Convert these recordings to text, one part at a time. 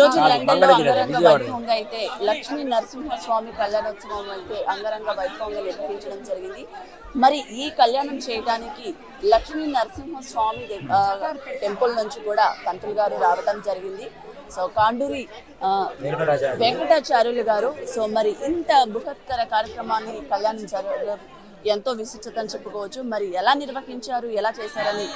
రోజు లండన్లో అంగరంగ వైభవంగా అయితే లక్ష్మీ నరసింహస్వామి కళ్యాణోత్సవం అయితే అంగరంగ వైభవంగా నిర్వహించడం జరిగింది. మరి ఈ కళ్యాణం చేయడానికి లక్ష్మీ నరసింహస్వామి టెంపుల్ నుంచి కూడా పంతులు గారు రావడం జరిగింది. సో కాండూరి వెంకటాచార్యులు గారు సో మరి ఇంత బృహత్తర కార్యక్రమాన్ని కళ్యాణించారు, ఎంతో విశిష్టత అని చెప్పుకోవచ్చు. మరి ఎలా నిర్వహించారు, ఎలా చేశారని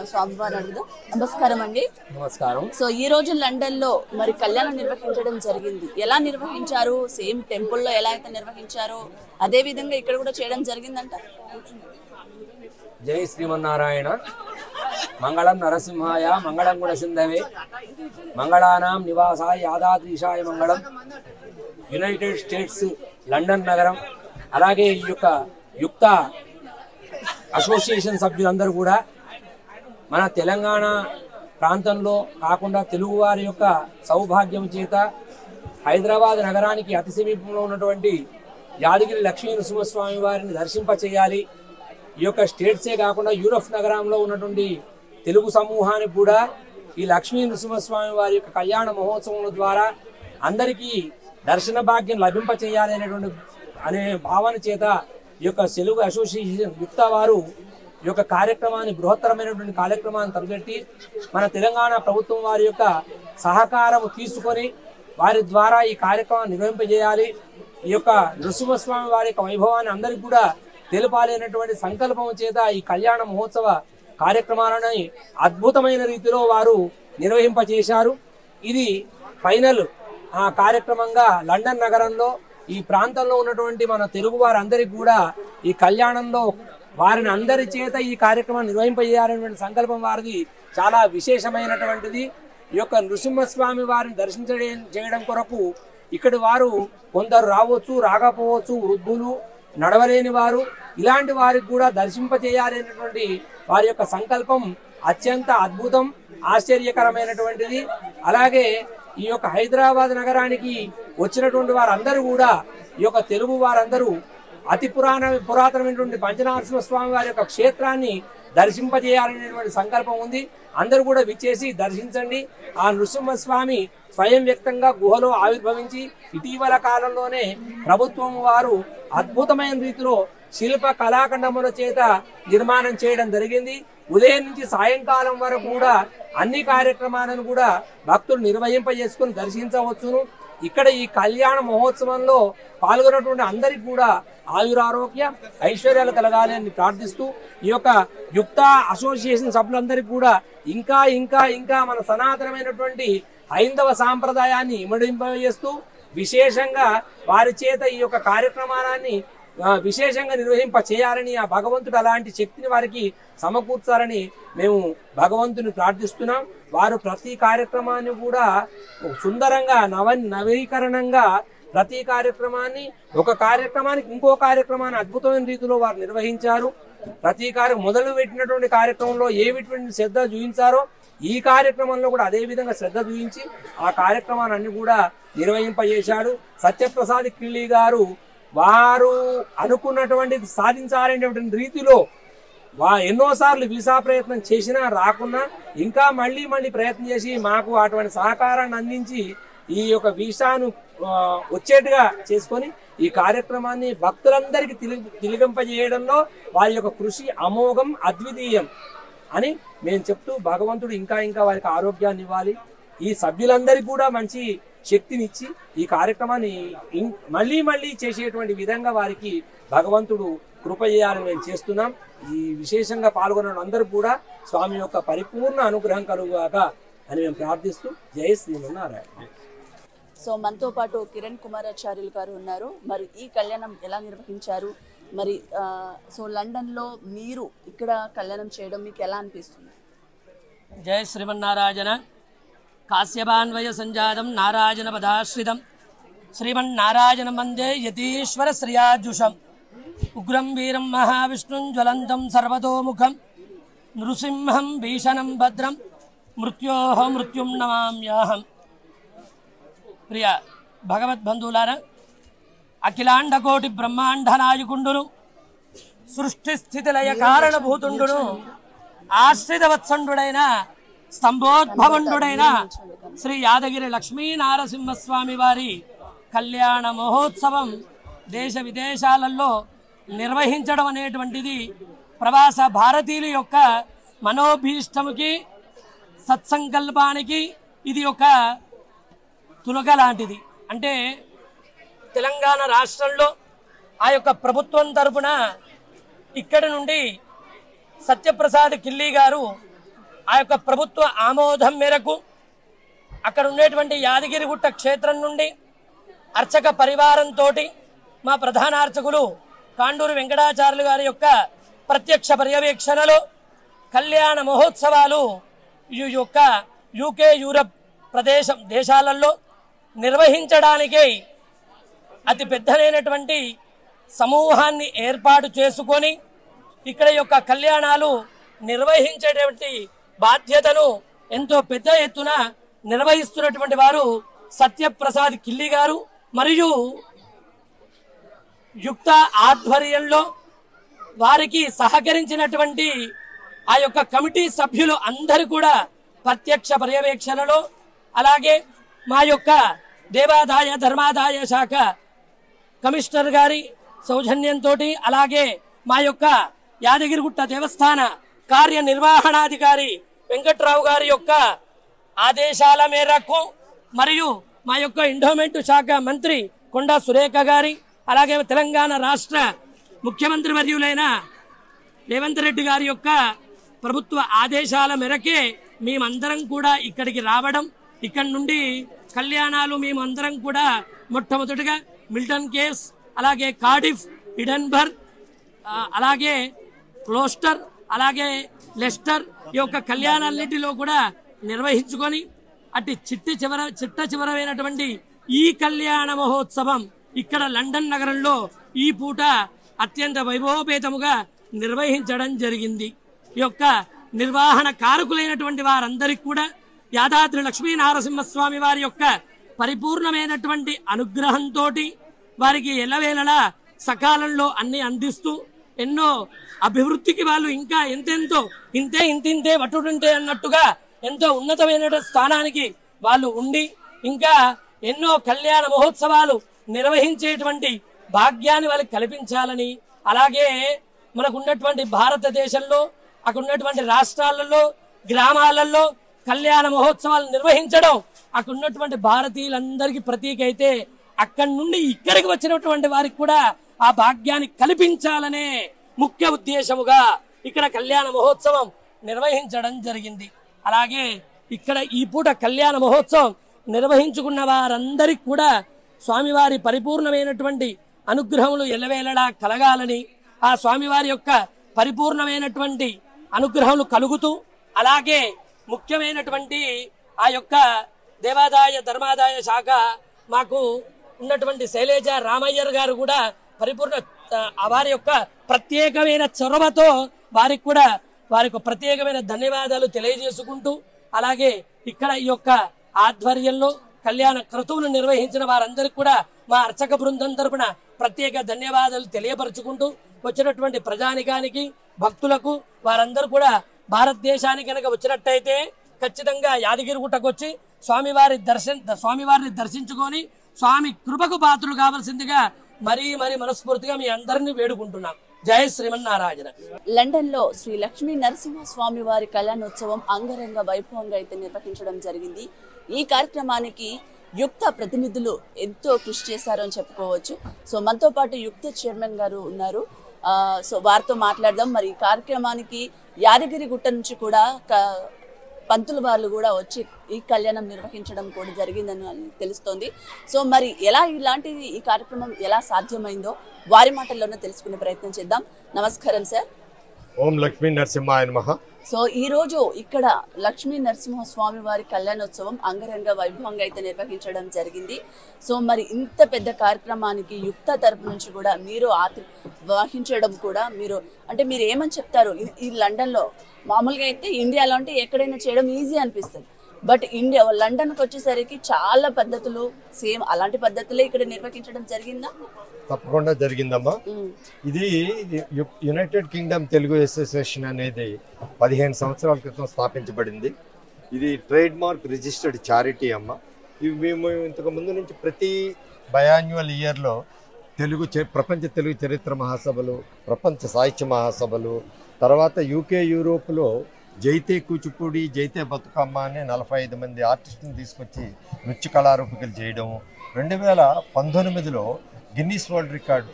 స్వామివారిని అడుగుదాం. నమస్కారం అండి. నమస్కారం. సో ఈ రోజు లండన్ లో మరి కళ్యాణం నిర్వహించడం జరిగింది. ఎలా నిర్వహించారు? సేమ్ టెంపుల్లో ఎలా అయితే నిర్వహించారో అదే విధంగా ఇక్కడ కూడా చేయడం జరిగిందంట. జై శ్రీమన్నారాయణ. మంగళం నరసింహాయ మంగళం గుణ సింధవే మంగళానాం నివాసాయ యాదాద్రీశాయ మంగళం. యునైటెడ్ స్టేట్స్ లండన్ నగరం, అలాగే ఈ యొక్క యుక్త అసోసియేషన్ సభ్యులందరూ కూడా మన తెలంగాణ ప్రాంతంలో కాకుండా తెలుగువారి యొక్క సౌభాగ్యం చేత హైదరాబాద్ నగరానికి అతి సమీపంలో ఉన్నటువంటి యాదగిరి లక్ష్మీ నరసింహస్వామి వారిని దర్శింపచేయాలి. ఈ యొక్క స్టేట్సే కాకుండా యూరప్ నగరంలో ఉన్నటువంటి తెలుగు సమూహానికి కూడా ఈ లక్ష్మీ నరసింహస్వామి వారి యొక్క కళ్యాణ మహోత్సవం ద్వారా అందరికీ దర్శన భాగ్యం లభింపచేయాలి అనే భావన చేత ఈ యొక్క తెలుగు అసోసియేషన్ యుక్త వారు ఈ యొక్క కార్యక్రమాన్ని బృహత్తరమైనటువంటి కార్యక్రమాన్ని తలపెట్టి మన తెలంగాణ ప్రభుత్వం వారి యొక్క సహకారం తీసుకొని వారి ద్వారా ఈ కార్యక్రమాన్ని నిర్వహింపజేయాలి. ఈ యొక్క నరసింహస్వామి వారి యొక్క వైభవాన్ని అందరికీ కూడా తెలపాలి అనేటువంటి సంకల్పం చేత ఈ కళ్యాణ మహోత్సవ కార్యక్రమాలను అద్భుతమైన రీతిలో వారు నిర్వహింపజేశారు. ఇది ఫైనల్ కార్యక్రమంగా లండన్ నగరంలో ఈ ప్రాంతంలో ఉన్నటువంటి మన తెలుగు వారందరికీ కూడా ఈ కళ్యాణంలో వారిని అందరి చేత ఈ కార్యక్రమాన్ని నిర్వహింపజేయాలనేటువంటి సంకల్పం వారిది చాలా విశేషమైనటువంటిది. ఈ యొక్క నృసింహస్వామి వారిని చేయడం కొరకు ఇక్కడి వారు కొందరు రావచ్చు, రాకపోవచ్చు, వృద్ధులు, నడవలేని వారు, ఇలాంటి వారికి కూడా దర్శింపజేయాలనేటువంటి వారి యొక్క సంకల్పం అత్యంత అద్భుతం, ఆశ్చర్యకరమైనటువంటిది. అలాగే ఈ యొక్క హైదరాబాద్ నగరానికి వచ్చినటువంటి వారందరూ కూడా ఈ యొక్క తెలుగు వారందరూ అతి పురాతనమైనటువంటి పంచనరసింహ స్వామి వారి యొక్క క్షేత్రాన్ని దర్శింపజేయాలనేటువంటి సంకల్పం ఉంది. అందరూ కూడా విచ్చేసి దర్శించండి. ఆ నృసింహస్వామి స్వయం వ్యక్తంగా గుహలో ఆవిర్భవించి ఇటీవల కాలంలోనే ప్రభుత్వం వారు అద్భుతమైన రీతిలో శిల్ప కళాఖండముల చేత నిర్మాణం చేయడం జరిగింది. ఉదయం నుంచి సాయంకాలం వరకు కూడా అన్ని కార్యక్రమాలను కూడా భక్తులు నిర్వహింపజేసుకుని దర్శించవచ్చును. ఇక్కడ ఈ కళ్యాణ మహోత్సవంలో పాల్గొన్నటువంటి అందరికీ కూడా ఆయురారోగ్య ఐశ్వర్యాలు కలగాలి అని ప్రార్థిస్తూ ఈ యొక్క యుక్త అసోసియేషన్ సభ్యులందరికీ కూడా ఇంకా ఇంకా ఇంకా మన సనాతనమైనటువంటి హైందవ సాంప్రదాయాన్ని ఇమడింపజేస్తూ విశేషంగా వారి చేత ఈ యొక్క కార్యక్రమాన్ని విశేషంగా నిర్వహింప చేయాలని ఆ భగవంతుడు అలాంటి శక్తిని వారికి సమకూర్చాలని మేము భగవంతుని ప్రార్థిస్తున్నాం. వారు ప్రతి కార్యక్రమాన్ని కూడా సుందరంగా నవీకరణంగా ప్రతి కార్యక్రమాన్ని ఒక కార్యక్రమానికి ఇంకో కార్యక్రమాన్ని అద్భుతమైన రీతిలో వారు నిర్వహించారు. ప్రతి మొదలు పెట్టినటువంటి కార్యక్రమంలో ఏమిటువంటి శ్రద్ధ చూపించారో ఈ కార్యక్రమంలో కూడా అదే విధంగా శ్రద్ధ చూపించి ఆ కార్యక్రమాన్ని కూడా నిర్వహింపజేశాడు. సత్యప్రసాద్ కిళ్ళి గారు వారు అనుకున్నటువంటి సాధించాలనేటువంటి రీతిలో ఎన్నోసార్లు వీసా ప్రయత్నం చేసినా రాకున్నా ఇంకా మళ్ళీ ప్రయత్నం చేసి మాకు అటువంటి సహకారాన్ని అందించి ఈ యొక్క వీసాను వచ్చేట్టుగా చేసుకొని ఈ కార్యక్రమాన్ని భక్తులందరికీ తిలకింపజేయడంలో వారి యొక్క కృషి అమోఘం, అద్వితీయం అని మేము చెప్తూ భగవంతుడు ఇంకా ఇంకా వారికి ఆరోగ్యాన్ని ఇవ్వాలి. ఈ సభ్యులందరికీ కూడా మంచి శక్తినిచ్చి ఈ కార్యక్రమాన్ని మళ్ళీ చేసేటువంటి విధంగా వారికి భగవంతుడు కృప చేయాలని మేము చేస్తున్నాం. ఈ విశేషంగా పాల్గొన్న అందరూ కూడా స్వామి యొక్క పరిపూర్ణ అనుగ్రహం కలుగుగాక అని మేము ప్రార్థిస్తూ జై శ్రీమన్నారాయణ. సో మనతో పాటు కిరణ్ కుమారాచార్యులు గారు ఉన్నారు. మరి ఈ కళ్యాణం ఎలా నిర్వహించారు? మరి సో లండన్లో మీరు ఇక్కడ కళ్యాణం చేయడం మీకు ఎలా అనిపిస్తుంది? జై శ్రీమన్నారాయణ. కాశ్యపాన్వయ సంజాతం నారాయణ పదాశ్రితం శ్రీమన్నారాయణ మందే యతీశ్వర శ్రియాజుషం ఉగ్రం వీరం మహావిష్ణుం జ్వలంతం సర్వతోముఖం నృసింహం భీషణం భద్రం మృత్యోహ మృత్యుం నమామ్యాహం. ప్రియ భగవద్బంధువులారా, అఖిలాండకోటి బ్రహ్మాండ నాయకుండును సృష్టి స్థితి లయ కారణభూతుండును ఆశ్రిత వత్సండుడైన స్తంభోద్భవండుడైన శ్రీ యాదగిరి లక్ష్మీ నారసింహస్వామి వారి కళ్యాణ మహోత్సవం దేశ విదేశాలలో నిర్వహించడం అనేటువంటిది ప్రవాస భారతీయుల యొక్క మనోభీష్టముకి సత్సంకల్పానికి ఇది ఒక తులక లాంటిది. అంటే తెలంగాణ రాష్ట్రంలో ఆ యొక్క ప్రభుత్వం తరపున ఇక్కడి నుండి సత్యప్రసాద్ కిల్లి గారు ఆ యొక్క ప్రభుత్వ ఆమోదం మేరకు అక్కడ ఉండేటువంటి యాదగిరిగుట్ట క్షేత్రం నుండి అర్చక పరివారంతో మా ప్రధాన అర్చకులు కాండూరు వెంకటాచార్యులు గారి యొక్క ప్రత్యక్ష పర్యవేక్షణలో కళ్యాణ మహోత్సవాలు ఈ యొక్క యూకే యూరప్ దేశాలలో నిర్వహించడానికి అతి పెద్దనైనటువంటి సమూహాన్ని ఏర్పాటు చేసుకొని ఇక్కడ యొక్క కళ్యాణాలు నిర్వహించేటువంటి బాధ్యతను ఎంతో పెద్ద ఎత్తున నిర్వహిస్తున్నటువంటి వారు సత్యప్రసాద్ కిల్లి గారు మరియు యుక్త ఆధ్వర్యంలో వారికి సహకరించినటువంటి ఆ యొక్క కమిటీ సభ్యులు అందరూ కూడా ప్రత్యక్ష పర్యవేక్షణలో, అలాగే మా యొక్క దేవాదాయ ధర్మాదాయ శాఖ కమిషనర్ గారి సౌజన్యంతో, అలాగే మా యొక్క యాదగిరిగుట్ట దేవస్థాన కార్యనిర్వహణాధికారి వెంకట్రావు గారి యొక్క ఆదేశాల మేరకు, మరియు మా యొక్క ఎండోమెంట్ శాఖ మంత్రి కొండా సురేఖ గారి, అలాగే తెలంగాణ రాష్ట్ర ముఖ్యమంత్రి వర్యులైన రేవంత్ రెడ్డి గారి యొక్క ప్రభుత్వ ఆదేశాల మేరకే మేమందరం కూడా ఇక్కడికి రావడం, ఇక్కడి నుండి కళ్యాణాలు మేమందరం కూడా మొట్టమొదటిగా మిల్టన్ కేవ్స్, అలాగే కార్డిఫ్, ఎడిన్బర్గ్, అలాగే క్లోస్టర్, అలాగే లెస్టర్ ఈ యొక్క కళ్యాణాలన్నిటిలో కూడా నిర్వహించుకొని అటు చిట్ట చివరైనటువంటి ఈ కళ్యాణ మహోత్సవం ఇక్కడ లండన్ నగరంలో ఈ పూట అత్యంత వైభవపేతముగా నిర్వహించడం జరిగింది. ఈ యొక్క నిర్వహణ కారకులైనటువంటి వారందరికీ కూడా యాదాద్రి లక్ష్మీ నారసింహస్వామి వారి యొక్క పరిపూర్ణమైనటువంటి అనుగ్రహంతో వారికి ఎల్లవేళలా సకాలంలో అన్ని అందిస్తూ ఎన్నో అభివృద్ధికి వాళ్ళు ఇంకా ఎంతెంతో ఇంతే వటుడుంటే అన్నట్టుగా ఎంతో ఉన్నతమైన స్థానానికి వాళ్ళు ఉండి ఇంకా ఎన్నో కళ్యాణ మహోత్సవాలు నిర్వహించేటువంటి భాగ్యాన్ని వాళ్ళకి కల్పించాలని, అలాగే మనకు ఉన్నటువంటి భారతదేశంలో అక్కడ ఉన్నటువంటి రాష్ట్రాలలో గ్రామాలలో కళ్యాణ మహోత్సవాలు నిర్వహించడం అక్కడ ఉన్నటువంటి భారతీయులందరికీ ప్రతీక అయితే అక్కడి నుండి ఇక్కడికి వచ్చినటువంటి వారికి కూడా ఆ భాగ్యాన్ని కల్పించాలనే ముఖ్య ఉద్దేశముగా ఇక్కడ కళ్యాణ మహోత్సవం నిర్వహించడం జరిగింది. అలాగే ఇక్కడ ఈ పూట కళ్యాణ మహోత్సవం నిర్వహించుకున్న వారందరికీ కూడా స్వామివారి పరిపూర్ణమైనటువంటి అనుగ్రహములు ఎల్లవేళలా కలగాలని, ఆ స్వామివారి యొక్క పరిపూర్ణమైనటువంటి అనుగ్రహములు కలుగుతూ, అలాగే ముఖ్యమైనటువంటి ఆ యొక్క దేవాదాయ ధర్మాదాయ శాఖ మాకు ఉన్నటువంటి శైలేజ రామయ్యర్ గారు కూడా పరిపూర్ణ వారి యొక్క ప్రత్యేకమైన చొరవతో వారికి కూడా వారికి ప్రత్యేకమైన ధన్యవాదాలు తెలియజేసుకుంటూ, అలాగే ఇక్కడ ఈ యొక్క ఆధ్వర్యంలో కళ్యాణ క్రతువును నిర్వహించిన వారందరికీ కూడా మా అర్చక బృందం తరపున ప్రత్యేక ధన్యవాదాలు తెలియపరుచుకుంటూ, వచ్చినటువంటి ప్రజానికానికి భక్తులకు వారందరూ కూడా భారతదేశానికి కనుక వచ్చినట్టయితే ఖచ్చితంగా యాదగిరిగుట్టకు వచ్చి స్వామివారిని దర్శించుకొని స్వామి కృపకు పాత్రలు కావాల్సిందిగా మరీ మనస్ఫూర్తిగా మీ అందరినీ వేడుకుంటున్నాం. జై శ్రీమన్నారాయణ. లండన్ లో శ్రీ లక్ష్మీ నరసింహ స్వామి వారి కళ్యాణోత్సవం అంగరంగ వైభవంగా అయితే నిర్వహించడం జరిగింది. ఈ కార్యక్రమానికి యుక్త ప్రతినిధులు ఎంతో కృషి చేశారు అని చెప్పుకోవచ్చు. సో మనతో పాటు యుక్త చైర్మన్ గారు ఉన్నారు. సో వారితో మాట్లాడదాం. మరి ఈ కార్యక్రమానికి యాదగిరిగుట్ట నుంచి కూడా పంతులు వాళ్ళు కూడా వచ్చి ఈ కళ్యాణం నిర్వహించడం కూడా జరిగిందని తెలుస్తోంది. సో మరి ఇలాంటిది ఈ కార్యక్రమం ఎలా సాధ్యమైందో వారి మాటల్లోనే తెలుసుకునే ప్రయత్నం చేద్దాం. నమస్కారం సార్. ఓం లక్ష్మీ నరసింహాయ నమః. సో ఈ రోజు ఇక్కడ లక్ష్మీ నరసింహ స్వామి వారి కళ్యాణోత్సవం అంగరంగ వైభవంగా అయితే నిర్వహించడం జరిగింది. సో మరి ఇంత పెద్ద కార్యక్రమానికి యుక్త తరపు నుంచి కూడా మీరు వహించడం కూడా మీరు ఏమని చెప్తారు? ఈ లండన్ లో మామూలుగా అయితే ఇండియాలో అంటే ఎక్కడైనా చేయడం ఈజీ అనిపిస్తుంది, బట్ లండన్కి వచ్చేసరికి చాలా పద్ధతులు సేమ్ అలాంటి పద్ధతులే ఇక్కడ నిర్వహించడం జరిగిందా? తప్పకుండా జరిగిందమ్మా. ఇది యునైటెడ్ కింగ్డమ్ తెలుగు అసోసియేషన్ అనేది 15 సంవత్సరాల క్రితం స్థాపించబడింది. ఇది ట్రేడ్ మార్క్ రిజిస్టర్డ్ చారిటీ అమ్మ. ఇవి మేము ఇంతకు ముందు నుంచి ప్రతి బయాన్యువల్ ఇయర్లో ప్రపంచ తెలుగు చరిత్ర మహాసభలు, ప్రపంచ సాహిత్య మహాసభలు, తర్వాత యూకే యూరోప్లో జైతే కూచిపూడి, జైతే బతుకమ్మ అనే 45 మంది ఆర్టిస్టులను తీసుకొచ్చి నృత్య కళారూపికలు చేయడం, 2019లో గిన్నీస్ వరల్డ్ రికార్డు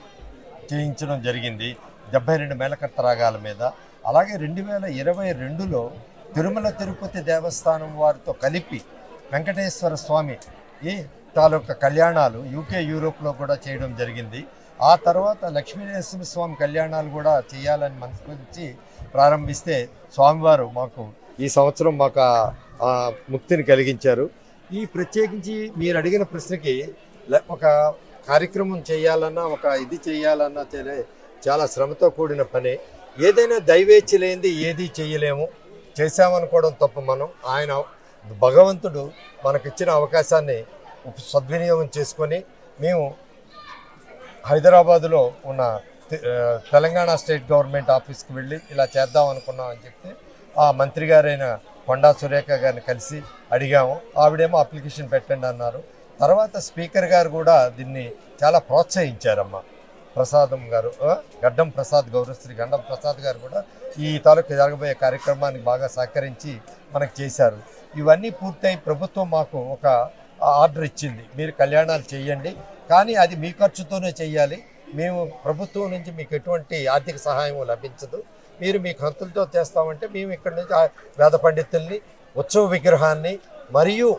చేయించడం జరిగింది 72 మేళకర్త రాగాల మీద. అలాగే 2022లో తిరుమల తిరుపతి దేవస్థానం వారితో కలిపి వెంకటేశ్వర స్వామి ఈ తాలూకా కళ్యాణాలు యూకే యూరోప్లో కూడా చేయడం జరిగింది. ఆ తర్వాత లక్ష్మీనరసింహస్వామి కళ్యాణాలు కూడా చేయాలని మనసుకొచ్చి ప్రారంభిస్తే స్వామివారు మాకు ఈ సంవత్సరం మాకు ముక్తిని కలిగించారు. ఈ ప్రత్యేకించి మీరు అడిగిన ప్రశ్నకి ఒక కార్యక్రమం చేయాలన్నా, ఒక ఇది చేయాలన్నా చాలా శ్రమతో కూడిన పని. ఏదైనా దైవేచ్ఛ లేనిది ఏది చేయలేము. చేశామనుకోవడం తప్ప మనం ఆయన భగవంతుడు మనకిచ్చిన అవకాశాన్ని సద్వినియోగం చేసుకొని మేము హైదరాబాదులో ఉన్న తెలంగాణ స్టేట్ గవర్నమెంట్ ఆఫీస్కి వెళ్ళి ఇలా చేద్దాం అనుకున్నాం అని చెప్తే ఆ మంత్రి గారైన కొండా సురేఖ గారిని కలిసి అడిగాము. ఆవిడేమో అప్లికేషన్ పెట్టండి అన్నారు. తర్వాత స్పీకర్ గారు కూడా దీన్ని చాలా ప్రోత్సహించారమ్మ. ప్రసాదం గారు, గడ్డం ప్రసాద్, గౌరవశ్రీ గడ్డం ప్రసాద్ గారు కూడా ఈ తాలూకు జరగబోయే కార్యక్రమానికి బాగా సహకరించి మనకు చేశారు. ఇవన్నీ పూర్తయి ప్రభుత్వం మాకు ఒక ఆర్డర్ ఇచ్చింది, మీరు కళ్యాణాలు చేయండి, కానీ అది మీ ఖర్చుతోనే చేయాలి. మేము ప్రభుత్వం నుంచి మీకు ఎటువంటి ఆర్థిక సహాయం లభించదు, మీరు మీ ఖర్చులతో చేస్తామంటే మేము ఇక్కడ నుంచి వేద పండితుల్ని, ఉత్సవ విగ్రహాన్ని మరియు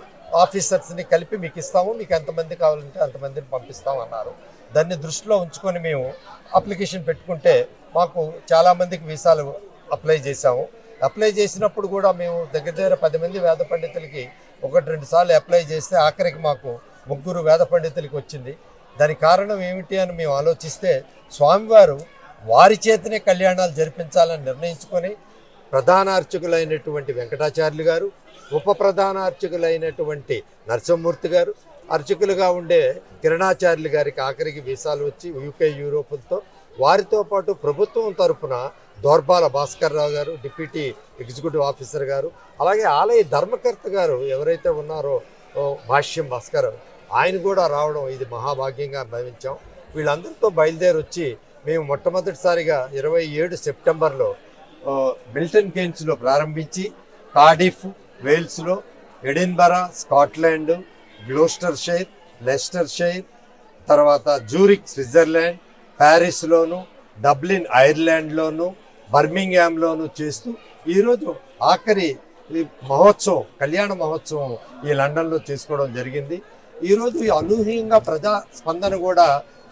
ఆఫీసర్స్ని కలిపి మీకు ఇస్తాము, మీకు ఎంతమంది కావాలంటే అంతమందిని పంపిస్తామన్నారు. దాన్ని దృష్టిలో ఉంచుకొని మేము అప్లికేషన్ పెట్టుకుంటే మాకు చాలామందికి వీసాలు అప్లై చేశాము. అప్లై చేసినప్పుడు కూడా మేము దగ్గర 10 మంది వేద పండితులకి 1-2 సార్లు అప్లై చేస్తే ఆఖరికి మాకు 3 వేద పండితులకి వచ్చింది. దానికి కారణం ఏమిటి అని మేము ఆలోచిస్తే స్వామివారు వారి చేతనే కళ్యాణాలు జరిపించాలని నిర్ణయించుకొని ప్రధాన అర్చకులైనటువంటి వెంకటాచార్యులు గారు, ఉప ప్రధాన అర్చకులైనటువంటి నరసింహమూర్తి గారు, అర్చకులుగా ఉండే కిరణాచార్యులు గారికి ఆఖరికి వీసాలు వచ్చి యూకే యూరోపులతో, వారితో పాటు ప్రభుత్వం తరఫున దోర్బాల భాస్కర్ రావు గారు, డిప్యూటీ ఎగ్జిక్యూటివ్ ఆఫీసర్ గారు, అలాగే ఆలయ ధర్మకర్త గారు ఎవరైతే ఉన్నారో భాష్యం భాస్కర్, ఆయన కూడా రావడం ఇది మహాభాగ్యంగా భావించాం. వీళ్ళందరితో బయలుదేరి వచ్చి మేము మొట్టమొదటిసారిగా 27 సెప్టెంబర్లో మిల్టన్ కేన్స్లో ప్రారంభించి కార్డిఫ్ వేల్స్లో, ఎడిన్బరా స్కాట్లాండ్, గ్లోస్టర్షైర్, లెస్టర్షైర్, తర్వాత జూరిక్ స్విట్జర్లాండ్, ప్యారిస్లోను, డబ్లిన్ ఐర్లాండ్లోను, బర్మింగ్హామ్లోను చేస్తూ ఈరోజు ఆఖరి మహోత్సవం, కళ్యాణ మహోత్సవం ఈ లండన్లో చేసుకోవడం జరిగింది. ఈరోజు అనూహ్యంగా ప్రజా స్పందన కూడా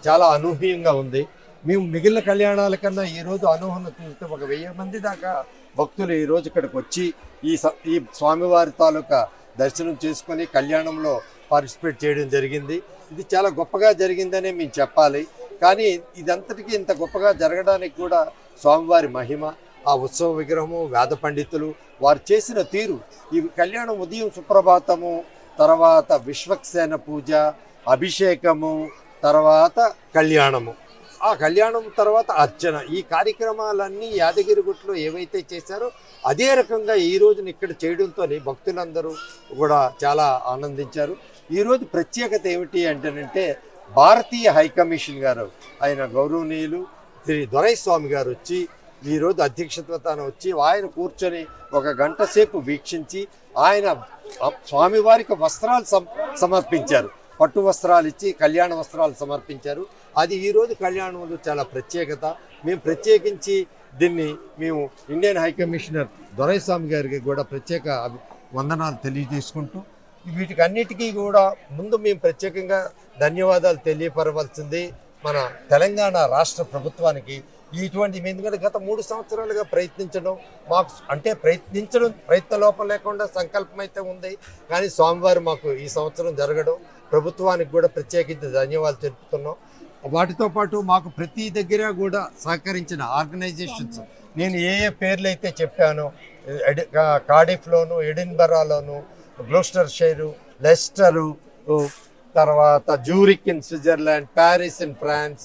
చాలా అనూహ్యంగా ఉంది. మేము మిగిలిన కళ్యాణాల కన్నా ఈరోజు అనూహ్యం చూస్తే 1000 మంది దాకా భక్తులు ఈరోజు ఇక్కడికి వచ్చి ఈ స్వామివారి తాలూకా దర్శనం చేసుకొని కళ్యాణంలో పార్టిసిపేట్ చేయడం జరిగింది. ఇది చాలా గొప్పగా జరిగిందనే మేము చెప్పాలి. కానీ ఇదంతటికీ ఇంత గొప్పగా జరగడానికి కూడా స్వామివారి మహిమ, ఆ ఉత్సవ విగ్రహము, వేద పండితులు వారు చేసిన తీరు. ఈ కళ్యాణం ఉదయం సుప్రభాతము, తర్వాత విశ్వక్సేన పూజ, అభిషేకము, తర్వాత కళ్యాణము, ఆ కళ్యాణం తర్వాత అర్చన, ఈ కార్యక్రమాలన్నీ యాదగిరిగుట్టలో ఏవైతే చేశారో అదే రకంగా ఈ రోజున ఇక్కడ చేయడంతో భక్తులందరూ కూడా చాలా ఆనందించారు. ఈరోజు ప్రత్యేకత ఏమిటి అంటేనంటే భారతీయ హైకమిషన్ గారు ఆయన గౌరవనీయులు శ్రీ దొరైస్వామి గారు వచ్చి ఈరోజు అధ్యక్షతన వచ్చి ఆయన కూర్చొని 1 గంట సేపు వీక్షించి ఆయన స్వామివారికి వస్త్రాలు సమర్పించారు. పట్టు వస్త్రాలు ఇచ్చి కళ్యాణ వస్త్రాలు సమర్పించారు. అది ఈరోజు కళ్యాణంలో చాలా ప్రత్యేకత. మేము ప్రత్యేకించి దీన్ని మేము ఇండియన్ హైకమిషనర్ దొరైస్వామి గారికి కూడా ప్రత్యేక వందనాలు తెలియజేసుకుంటూ వీటికి అన్నిటికీ కూడా ముందు మేము ప్రత్యేకంగా ధన్యవాదాలు తెలియపరవలసింది మన తెలంగాణ రాష్ట్ర ప్రభుత్వానికి. ఇటువంటి ఎందుకంటే గత 3 సంవత్సరాలుగా ప్రయత్నించడం మాకు అంటే ప్రయత్న లోపం లేకుండా సంకల్పం అయితే ఉంది. కానీ స్వామివారు మాకు ఈ సంవత్సరం జరగడం ప్రభుత్వానికి కూడా ప్రత్యేకించి ధన్యవాదాలు తెలుపుతున్నాం. వాటితో పాటు మాకు ప్రతి దగ్గర కూడా సహకరించిన ఆర్గనైజేషన్స్ నేను ఏ పేర్లు అయితే చెప్పానో కార్డిఫ్లోను, ఎడిన్బరాలోను, గ్లోస్టర్షైరు, లెస్టరు, తర్వాత Zurich in Switzerland, Paris in France,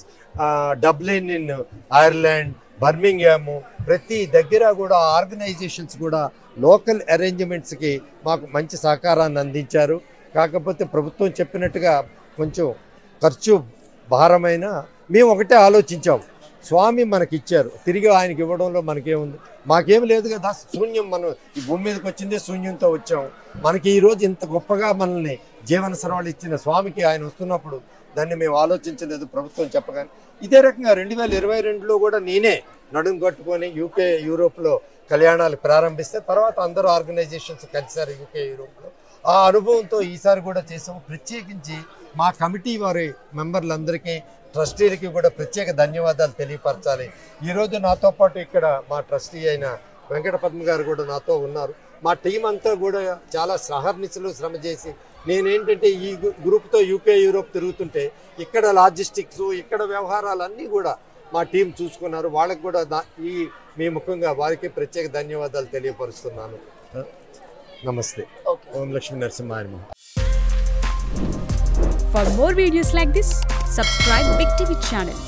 Dublin in Ireland, Birmingham ప్రతి దగ్గర కూడా ఆర్గనైజేషన్స్ కూడా లోకల్ అరేంజ్మెంట్స్కి మాకు మంచి సహకారాన్ని అందించారు. కాకపోతే ప్రభుత్వం చెప్పినట్టుగా కొంచెం ఖర్చు భారమైన మేము ఒకటే ఆలోచించాం, స్వామి మనకి ఇచ్చారు, తిరిగి ఆయనకి ఇవ్వడంలో మనకేముంది, మాకేం లేదు కదా, శూన్యం, మనం ఈ భూమి మీదకి వచ్చిందే శూన్యంతో వచ్చాం. మనకి ఈరోజు ఇంత గొప్పగా మనల్ని జీవన సరళి ఇచ్చిన స్వామికి ఆయన వస్తున్నప్పుడు దాన్ని మేము ఆలోచించలేదు ప్రభుత్వం చెప్పగానే. ఇదే రకంగా 2022లో కూడా నేనే నడుము కట్టుకొని యూరోప్లో కళ్యాణాలు ప్రారంభిస్తే తర్వాత అందరూ ఆర్గనైజేషన్స్ కలిశారు యూరోప్లో. ఆ అనుభవంతో ఈసారి కూడా చేసాము. ప్రత్యేకించి మా కమిటీ వారి మెంబర్లందరికీ, ట్రస్టీలకి కూడా ప్రత్యేక ధన్యవాదాలు తెలియపరచాలి. ఈరోజు నాతో పాటు ఇక్కడ మా ట్రస్టీ అయిన వెంకట పద్మ గారు కూడా నాతో ఉన్నారు. మా టీం అంతా కూడా చాలా సహర్నిశలు శ్రమ చేసి, నేనేంటంటే ఈ గ్రూప్తో యూరోప్ తిరుగుతుంటే ఇక్కడ లాజిస్టిక్స్, ఇక్కడ వ్యవహారాలన్నీ కూడా మా టీం చూసుకున్నారు. వాళ్ళకి కూడా మీ ముఖంగా వారికి ప్రత్యేక ధన్యవాదాలు తెలియపరుస్తున్నాను. నమస్తే. ఓం లక్ష్మీ నరసింహాయ నమః. For more videos like this, subscribe Big TV channel.